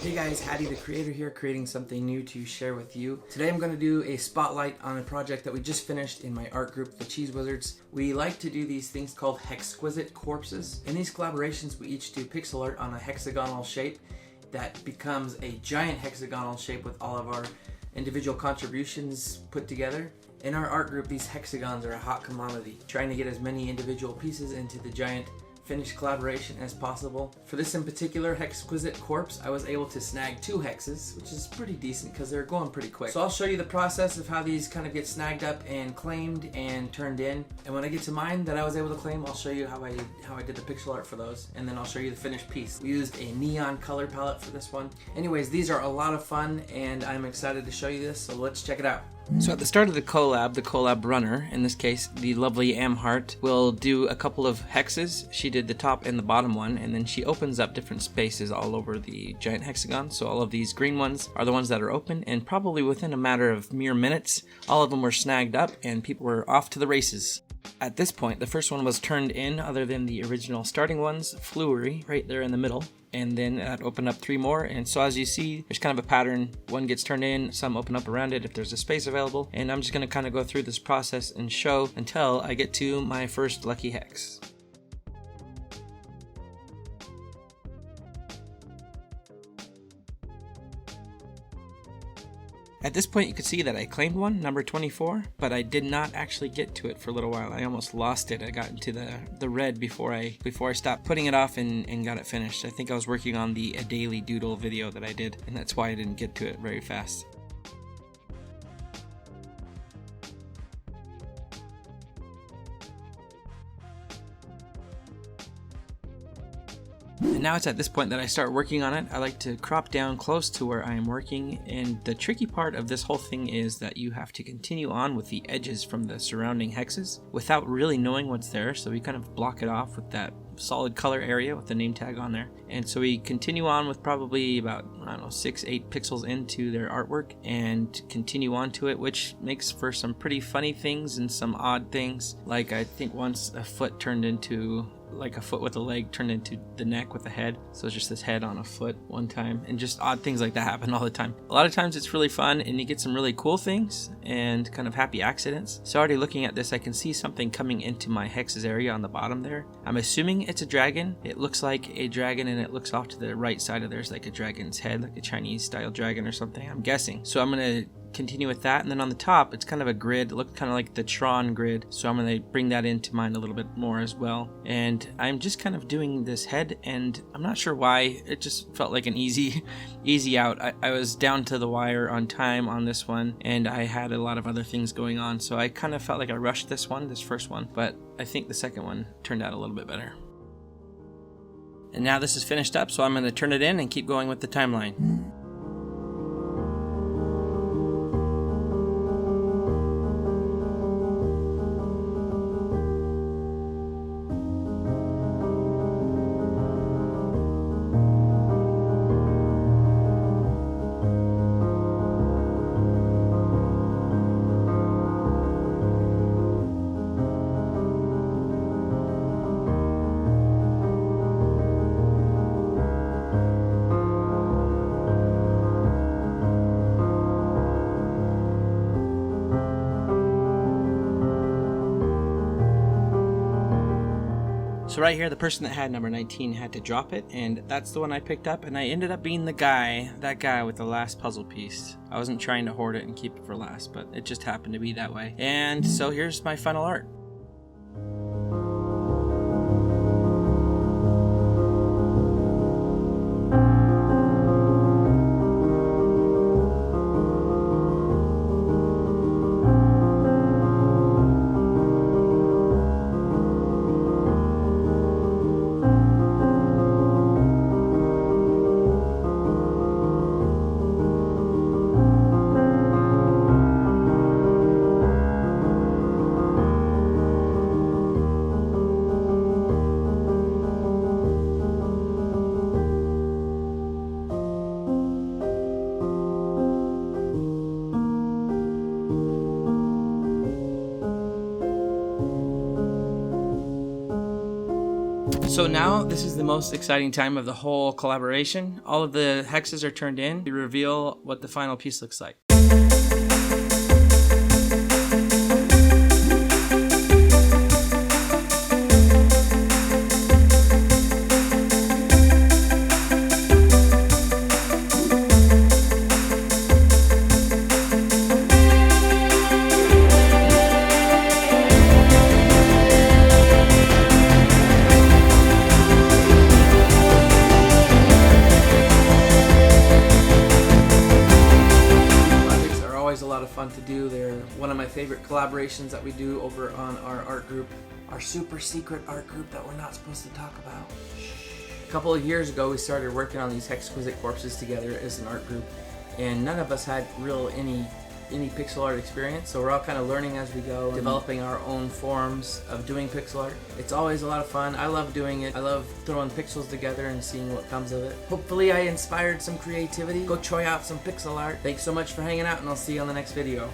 Hey guys, Haddy the creator here, creating something new to share with you. Today I'm going to do a spotlight on a project that we just finished in my art group, the Cheese Wizards. We like to do these things called Hexquisite Corpses. In these collaborations we each do pixel art on a hexagonal shape that becomes a giant hexagonal shape with all of our individual contributions put together. In our art group, these hexagons are a hot commodity, trying to get as many individual pieces into the giant finished collaboration as possible. For this in particular, Hexquisite Corpse, I was able to snag 2 hexes, which is pretty decent because they're going pretty quick. So I'll show you the process of how these kind of get snagged up and claimed and turned in. And when I get to mine that I was able to claim, I'll show you how I did the pixel art for those, and then I'll show you the finished piece. We used a neon color palette for this one. Anyways, these are a lot of fun and I'm excited to show you this, so let's check it out. So at the start of the collab runner, in this case the lovely Amhart, will do a couple of hexes. She did the top and the bottom one, and then she opens up different spaces all over the giant hexagon. So all of these green ones are the ones that are open, and probably within a matter of mere minutes, all of them were snagged up and people were off to the races. At this point, the first one was turned in, other than the original starting ones, fluery, right there in the middle. And then that opened up 3 more, and so as you see, there's kind of a pattern. One gets turned in, some open up around it if there's a space available, and I'm just going to kind of go through this process and show until I get to my first lucky hex. At this point you can see that I claimed one, number 24, but I did not actually get to it for a little while. I almost lost it. I got into the red before I stopped putting it off and got it finished. I think I was working on the A Daily Doodle video that I did, and that's why I didn't get to it very fast. And now it's at this point that I start working on it. I like to crop down close to where I am working, and the tricky part of this whole thing is that you have to continue on with the edges from the surrounding hexes without really knowing what's there, so we kind of block it off with that solid color area with the name tag on there. And so we continue on with probably about, I don't know, 6-8 pixels into their artwork and continue on to it, which makes for some pretty funny things and some odd things. Like I think once a foot turned into, like a foot with a leg turned into the neck with a head. So it's just this head on a foot one time, and just odd things like that happen all the time. A lot of times it's really fun and you get some really cool things and kind of happy accidents. So already looking at this, I can see something coming into my hexes area on the bottom there. I'm assuming it's a dragon. It looks like a dragon, and it looks off to the right side of there's like a dragon's head, like a Chinese style dragon or something, I'm guessing. So I'm gonna continue with that, and then on the top it's kind of a grid. It looked kind of like the Tron grid, so I'm going to bring that into mine a little bit more as well. And I'm just kind of doing this head, and I'm not sure why, it just felt like an easy out. I was down to the wire on time on this one, and I had a lot of other things going on, so I kind of felt like I rushed this first one, but I think the second one turned out a little bit better. And now this is finished up, so I'm going to turn it in and keep going with the timeline. So right here, the person that had number 19 had to drop it, and that's the one I picked up, and I ended up being that guy with the last puzzle piece. I wasn't trying to hoard it and keep it for last, but it just happened to be that way. And so here's my final art. So now this is the most exciting time of the whole collaboration. All of the hexes are turned in to reveal what the final piece looks like. A lot of fun to do. They're one of my favorite collaborations that we do over on our art group, our super secret art group that we're not supposed to talk about. A couple of years ago we started working on these Hexquisite Corpses together as an art group, and none of us had any pixel art experience, so we're all kind of learning as we go, developing our own forms of doing pixel art. It's always a lot of fun. I love doing it. I love throwing pixels together and seeing what comes of it. Hopefully I inspired some creativity. Go try out some pixel art. Thanks so much for hanging out, and I'll see you on the next video.